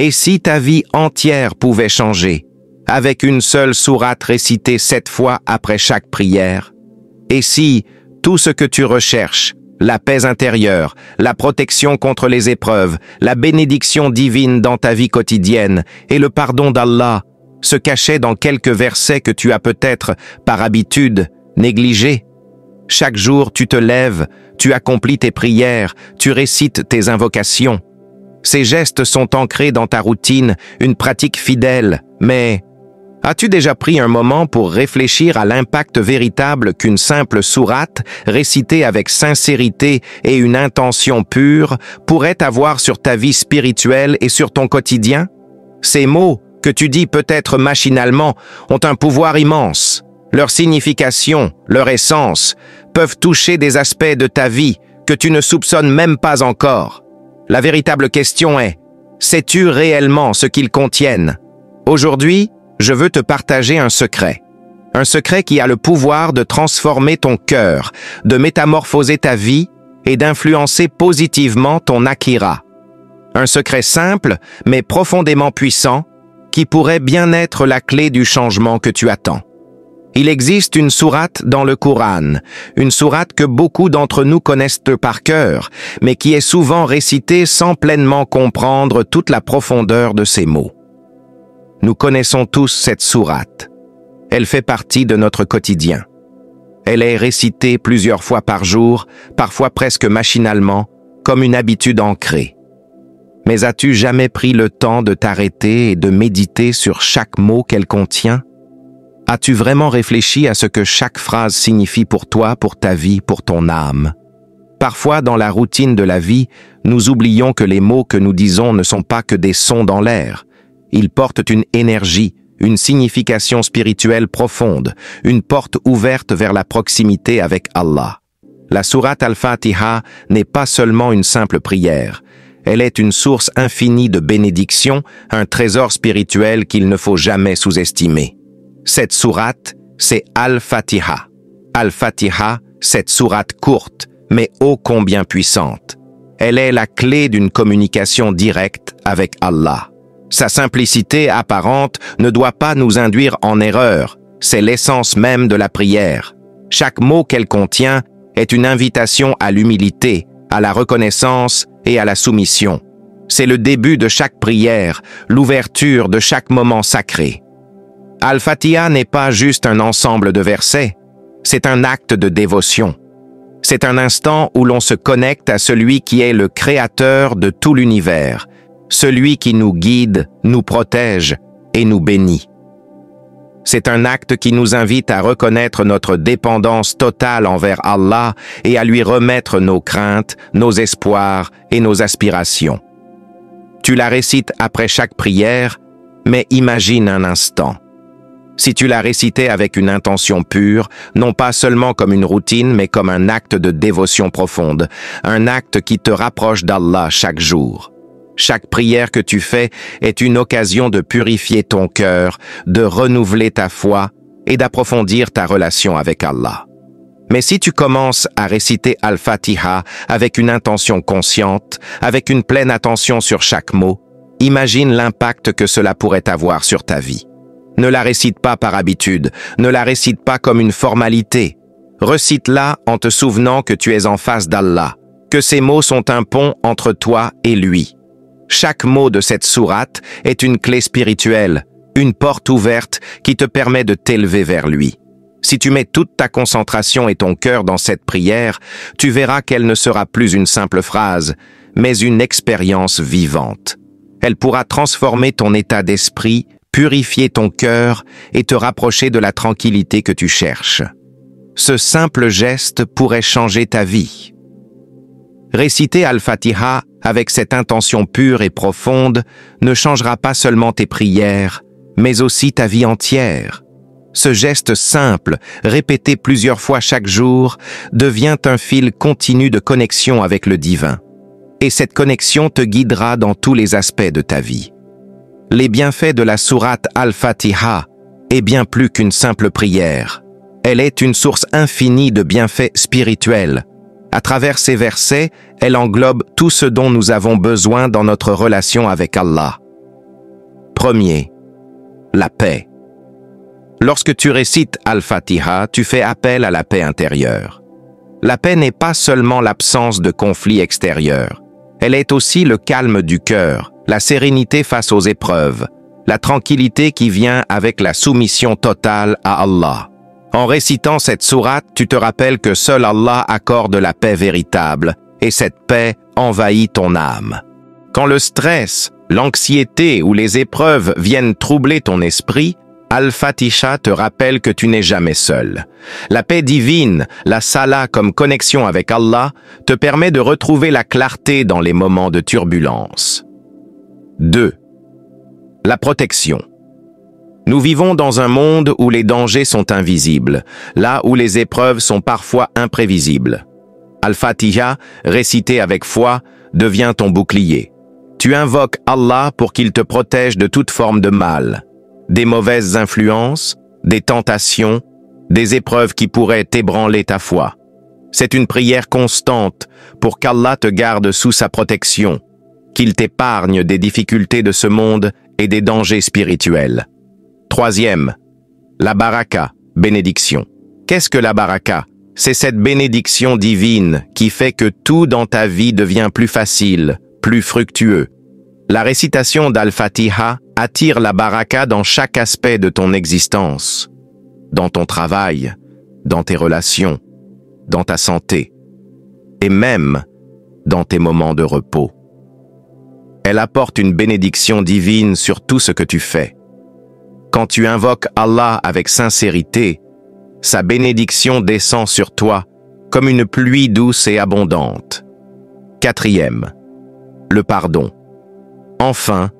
Et si ta vie entière pouvait changer, avec une seule sourate récitée 7 fois après chaque prière? Et si tout ce que tu recherches, la paix intérieure, la protection contre les épreuves, la bénédiction divine dans ta vie quotidienne et le pardon d'Allah se cachait dans quelques versets que tu as peut-être, par habitude, négligés? Chaque jour, tu te lèves, tu accomplis tes prières, tu récites tes invocations. Ces gestes sont ancrés dans ta routine, une pratique fidèle, mais as-tu déjà pris un moment pour réfléchir à l'impact véritable qu'une simple sourate, récitée avec sincérité et une intention pure, pourrait avoir sur ta vie spirituelle et sur ton quotidien? Ces mots, que tu dis peut-être machinalement, ont un pouvoir immense. Leur signification, leur essence, peuvent toucher des aspects de ta vie que tu ne soupçonnes même pas encore. La véritable question est, sais-tu réellement ce qu'ils contiennent? Aujourd'hui, je veux te partager un secret. Un secret qui a le pouvoir de transformer ton cœur, de métamorphoser ta vie et d'influencer positivement ton akira. Un secret simple, mais profondément puissant, qui pourrait bien être la clé du changement que tu attends. Il existe une sourate dans le Coran, une sourate que beaucoup d'entre nous connaissent par cœur, mais qui est souvent récitée sans pleinement comprendre toute la profondeur de ses mots. Nous connaissons tous cette sourate. Elle fait partie de notre quotidien. Elle est récitée plusieurs fois par jour, parfois presque machinalement, comme une habitude ancrée. Mais as-tu jamais pris le temps de t'arrêter et de méditer sur chaque mot qu'elle contient? As-tu vraiment réfléchi à ce que chaque phrase signifie pour toi, pour ta vie, pour ton âme? Parfois, dans la routine de la vie, nous oublions que les mots que nous disons ne sont pas que des sons dans l'air. Ils portent une énergie, une signification spirituelle profonde, une porte ouverte vers la proximité avec Allah. La sourate Al-Fatiha n'est pas seulement une simple prière. Elle est une source infinie de bénédictions, un trésor spirituel qu'il ne faut jamais sous-estimer. Cette sourate, c'est Al-Fatiha. Al-Fatiha, cette sourate courte, mais ô combien puissante. Elle est la clé d'une communication directe avec Allah. Sa simplicité apparente ne doit pas nous induire en erreur. C'est l'essence même de la prière. Chaque mot qu'elle contient est une invitation à l'humilité, à la reconnaissance et à la soumission. C'est le début de chaque prière, l'ouverture de chaque moment sacré. Al-Fatiha n'est pas juste un ensemble de versets, c'est un acte de dévotion. C'est un instant où l'on se connecte à celui qui est le créateur de tout l'univers, celui qui nous guide, nous protège et nous bénit. C'est un acte qui nous invite à reconnaître notre dépendance totale envers Allah et à lui remettre nos craintes, nos espoirs et nos aspirations. Tu la récites après chaque prière, mais imagine un instant. Si tu la récitais avec une intention pure, non pas seulement comme une routine, mais comme un acte de dévotion profonde, un acte qui te rapproche d'Allah chaque jour. Chaque prière que tu fais est une occasion de purifier ton cœur, de renouveler ta foi et d'approfondir ta relation avec Allah. Mais si tu commences à réciter Al-Fatiha avec une intention consciente, avec une pleine attention sur chaque mot, imagine l'impact que cela pourrait avoir sur ta vie. Ne la récite pas par habitude, ne la récite pas comme une formalité. Recite-la en te souvenant que tu es en face d'Allah, que ces mots sont un pont entre toi et lui. Chaque mot de cette sourate est une clé spirituelle, une porte ouverte qui te permet de t'élever vers lui. Si tu mets toute ta concentration et ton cœur dans cette prière, tu verras qu'elle ne sera plus une simple phrase, mais une expérience vivante. Elle pourra transformer ton état d'esprit, purifier ton cœur et te rapprocher de la tranquillité que tu cherches. Ce simple geste pourrait changer ta vie. Réciter Al-Fatiha avec cette intention pure et profonde ne changera pas seulement tes prières, mais aussi ta vie entière. Ce geste simple, répété plusieurs fois chaque jour, devient un fil continu de connexion avec le divin. Et cette connexion te guidera dans tous les aspects de ta vie. Les bienfaits de la sourate Al-Fatiha est bien plus qu'une simple prière. Elle est une source infinie de bienfaits spirituels. À travers ces versets, elle englobe tout ce dont nous avons besoin dans notre relation avec Allah. Premier, la paix. Lorsque tu récites Al-Fatiha, tu fais appel à la paix intérieure. La paix n'est pas seulement l'absence de conflits extérieurs. Elle est aussi le calme du cœur, la sérénité face aux épreuves, la tranquillité qui vient avec la soumission totale à Allah. En récitant cette sourate, tu te rappelles que seul Allah accorde la paix véritable, et cette paix envahit ton âme. Quand le stress, l'anxiété ou les épreuves viennent troubler ton esprit, Al-Fatiha te rappelle que tu n'es jamais seul. La paix divine, la salah comme connexion avec Allah, te permet de retrouver la clarté dans les moments de turbulence. 2. La protection. Nous vivons dans un monde où les dangers sont invisibles, là où les épreuves sont parfois imprévisibles. Al-Fatiha, récité avec foi, devient ton bouclier. Tu invoques Allah pour qu'il te protège de toute forme de mal, des mauvaises influences, des tentations, des épreuves qui pourraient ébranler ta foi. C'est une prière constante pour qu'Allah te garde sous sa protection, qu'il t'épargne des difficultés de ce monde et des dangers spirituels. 3. La baraka, bénédiction. Qu'est-ce que la baraka? C'est cette bénédiction divine qui fait que tout dans ta vie devient plus facile, plus fructueux. La récitation d'Al-Fatiha attire la baraka dans chaque aspect de ton existence, dans ton travail, dans tes relations, dans ta santé, et même dans tes moments de repos. Elle apporte une bénédiction divine sur tout ce que tu fais. Quand tu invoques Allah avec sincérité, sa bénédiction descend sur toi comme une pluie douce et abondante. 4. Le pardon. Enfin,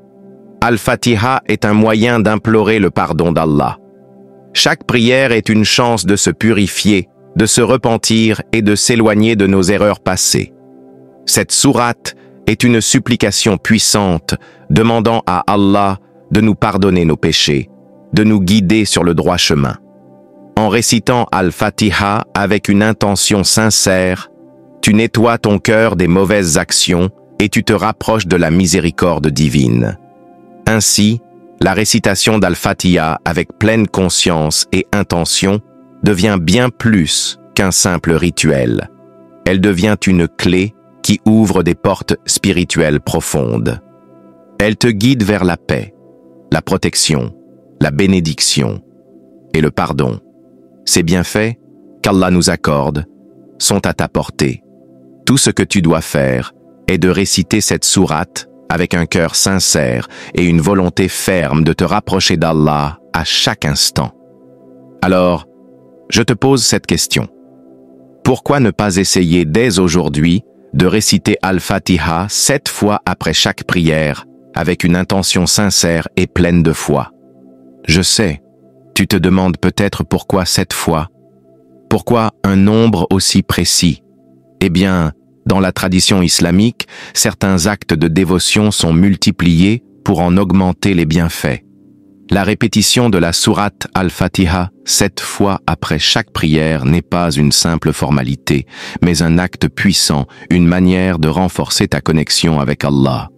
Al-Fatiha est un moyen d'implorer le pardon d'Allah. Chaque prière est une chance de se purifier, de se repentir et de s'éloigner de nos erreurs passées. Cette sourate est une supplication puissante demandant à Allah de nous pardonner nos péchés, de nous guider sur le droit chemin. En récitant Al-Fatiha avec une intention sincère, tu nettoies ton cœur des mauvaises actions et tu te rapproches de la miséricorde divine. Ainsi, la récitation d'Al-Fatiha avec pleine conscience et intention devient bien plus qu'un simple rituel. Elle devient une clé qui ouvre des portes spirituelles profondes. Elle te guide vers la paix, la protection, la bénédiction et le pardon. Ces bienfaits qu'Allah nous accorde sont à ta portée. Tout ce que tu dois faire est de réciter cette sourate avec un cœur sincère et une volonté ferme de te rapprocher d'Allah à chaque instant. Alors, je te pose cette question. Pourquoi ne pas essayer dès aujourd'hui de réciter Al-Fatiha 7 fois après chaque prière avec une intention sincère et pleine de foi? Je sais, tu te demandes peut-être pourquoi 7 fois? Pourquoi un nombre aussi précis? Eh bien, dans la tradition islamique, certains actes de dévotion sont multipliés pour en augmenter les bienfaits. La répétition de la sourate Al-Fatiha 7 fois après chaque prière n'est pas une simple formalité, mais un acte puissant, une manière de renforcer ta connexion avec Allah.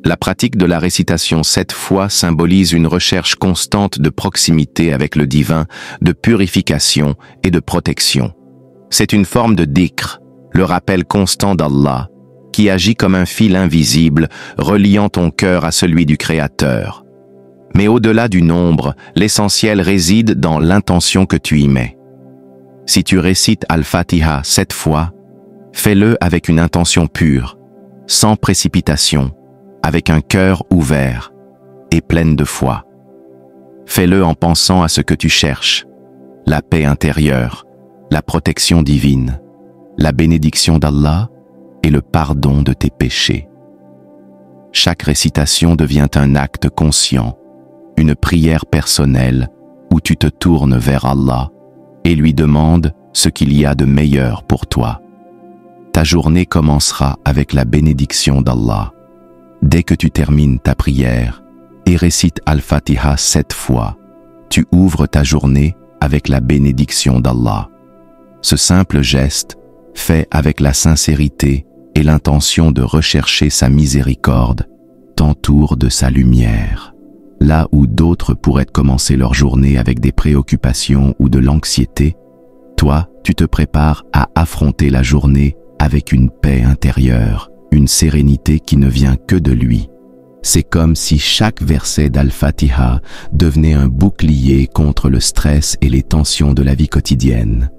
La pratique de la récitation 7 fois symbolise une recherche constante de proximité avec le divin, de purification et de protection. C'est une forme de dhikr, le rappel constant d'Allah, qui agit comme un fil invisible reliant ton cœur à celui du Créateur. Mais au-delà du nombre, l'essentiel réside dans l'intention que tu y mets. Si tu récites Al-Fatiha 7 fois, fais-le avec une intention pure, sans précipitation, avec un cœur ouvert et pleine de foi. Fais-le en pensant à ce que tu cherches, la paix intérieure, la protection divine, la bénédiction d'Allah et le pardon de tes péchés. Chaque récitation devient un acte conscient, une prière personnelle où tu te tournes vers Allah et lui demandes ce qu'il y a de meilleur pour toi. Ta journée commencera avec la bénédiction d'Allah. Dès que tu termines ta prière et récites Al-Fatiha 7 fois, tu ouvres ta journée avec la bénédiction d'Allah. Ce simple geste, fait avec la sincérité et l'intention de rechercher sa miséricorde, t'entoure de sa lumière. là où d'autres pourraient commencer leur journée avec des préoccupations ou de l'anxiété, toi, tu te prépares à affronter la journée avec une paix intérieure, une sérénité qui ne vient que de lui. C'est comme si chaque verset d'Al-Fatiha devenait un bouclier contre le stress et les tensions de la vie quotidienne.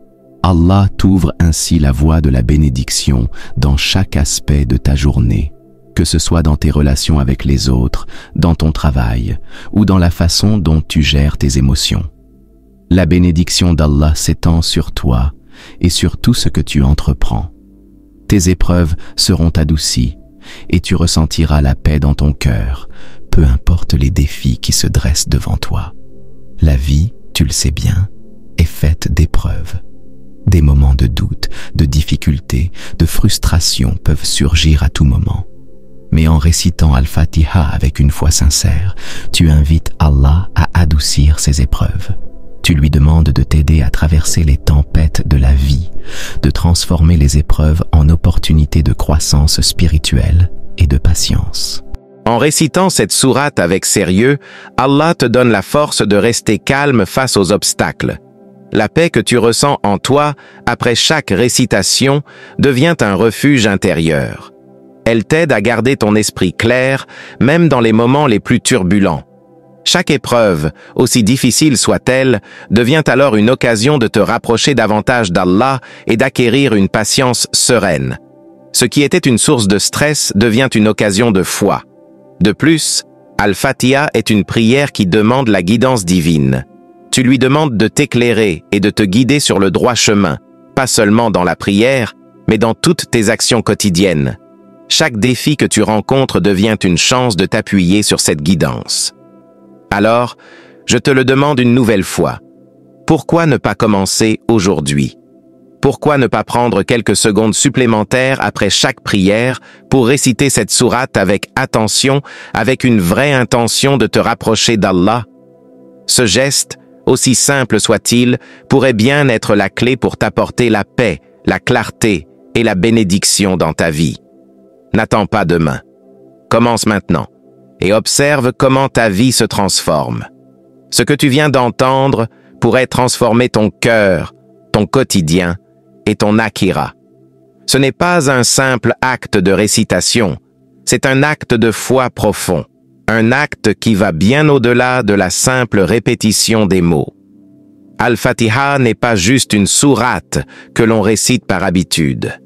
Allah t'ouvre ainsi la voie de la bénédiction dans chaque aspect de ta journée, que ce soit dans tes relations avec les autres, dans ton travail ou dans la façon dont tu gères tes émotions. La bénédiction d'Allah s'étend sur toi et sur tout ce que tu entreprends. Tes épreuves seront adoucies et tu ressentiras la paix dans ton cœur, peu importe les défis qui se dressent devant toi. La vie, tu le sais bien, est faite d'épreuves. Des moments de doute, de difficulté, de frustration peuvent surgir à tout moment. Mais en récitant Al-Fatiha avec une foi sincère, tu invites Allah à adoucir ces épreuves. Tu lui demandes de t'aider à traverser les tempêtes de la vie, de transformer les épreuves en opportunités de croissance spirituelle et de patience. En récitant cette sourate avec sérieux, Allah te donne la force de rester calme face aux obstacles. La paix que tu ressens en toi après chaque récitation devient un refuge intérieur. Elle t'aide à garder ton esprit clair, même dans les moments les plus turbulents. Chaque épreuve, aussi difficile soit-elle, devient alors une occasion de te rapprocher davantage d'Allah et d'acquérir une patience sereine. Ce qui était une source de stress devient une occasion de foi. De plus, Al-Fatiha est une prière qui demande la guidance divine. Tu lui demandes de t'éclairer et de te guider sur le droit chemin, pas seulement dans la prière, mais dans toutes tes actions quotidiennes. Chaque défi que tu rencontres devient une chance de t'appuyer sur cette guidance. Alors, je te le demande une nouvelle fois. Pourquoi ne pas commencer aujourd'hui? Pourquoi ne pas prendre quelques secondes supplémentaires après chaque prière pour réciter cette sourate avec attention, avec une vraie intention de te rapprocher d'Allah? Ce geste, aussi simple soit-il, pourrait bien être la clé pour t'apporter la paix, la clarté et la bénédiction dans ta vie. N'attends pas demain. Commence maintenant et observe comment ta vie se transforme. Ce que tu viens d'entendre pourrait transformer ton cœur, ton quotidien et ton akhira. Ce n'est pas un simple acte de récitation, c'est un acte de foi profond, un acte qui va bien au-delà de la simple répétition des mots. Al-Fatiha n'est pas juste une sourate que l'on récite par habitude.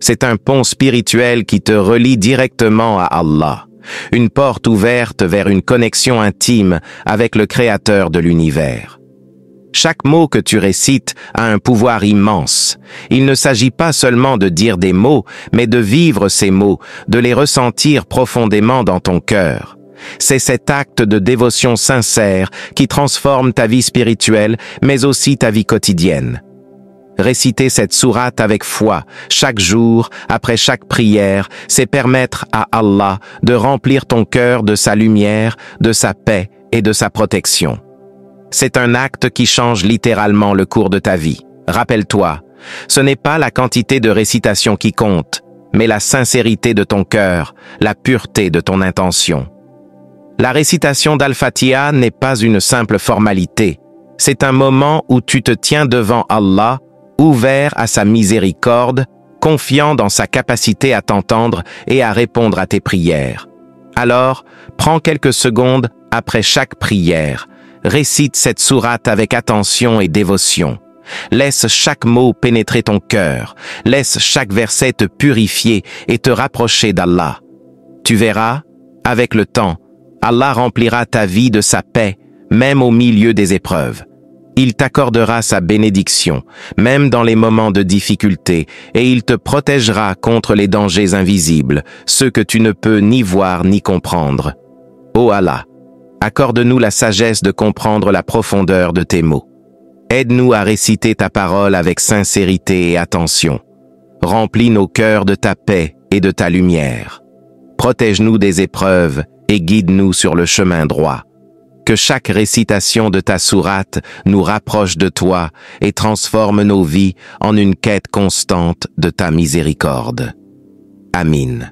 C'est un pont spirituel qui te relie directement à Allah, une porte ouverte vers une connexion intime avec le Créateur de l'univers. Chaque mot que tu récites a un pouvoir immense. Il ne s'agit pas seulement de dire des mots, mais de vivre ces mots, de les ressentir profondément dans ton cœur. C'est cet acte de dévotion sincère qui transforme ta vie spirituelle, mais aussi ta vie quotidienne. Réciter cette sourate avec foi, chaque jour, après chaque prière, c'est permettre à Allah de remplir ton cœur de sa lumière, de sa paix et de sa protection. C'est un acte qui change littéralement le cours de ta vie. Rappelle-toi, ce n'est pas la quantité de récitation qui compte, mais la sincérité de ton cœur, la pureté de ton intention. La récitation d'Al-Fatiha n'est pas une simple formalité. C'est un moment où tu te tiens devant Allah, ouvert à sa miséricorde, confiant dans sa capacité à t'entendre et à répondre à tes prières. Alors, prends quelques secondes après chaque prière. Récite cette sourate avec attention et dévotion. Laisse chaque mot pénétrer ton cœur. Laisse chaque verset te purifier et te rapprocher d'Allah. Tu verras, avec le temps, Allah remplira ta vie de sa paix, même au milieu des épreuves. Il t'accordera sa bénédiction, même dans les moments de difficulté, et il te protégera contre les dangers invisibles, ceux que tu ne peux ni voir ni comprendre. Ô Allah, accorde-nous la sagesse de comprendre la profondeur de tes mots. Aide-nous à réciter ta parole avec sincérité et attention. Remplis nos cœurs de ta paix et de ta lumière. Protège-nous des épreuves et guide-nous sur le chemin droit. Que chaque récitation de ta sourate nous rapproche de toi et transforme nos vies en une quête constante de ta miséricorde. Amin.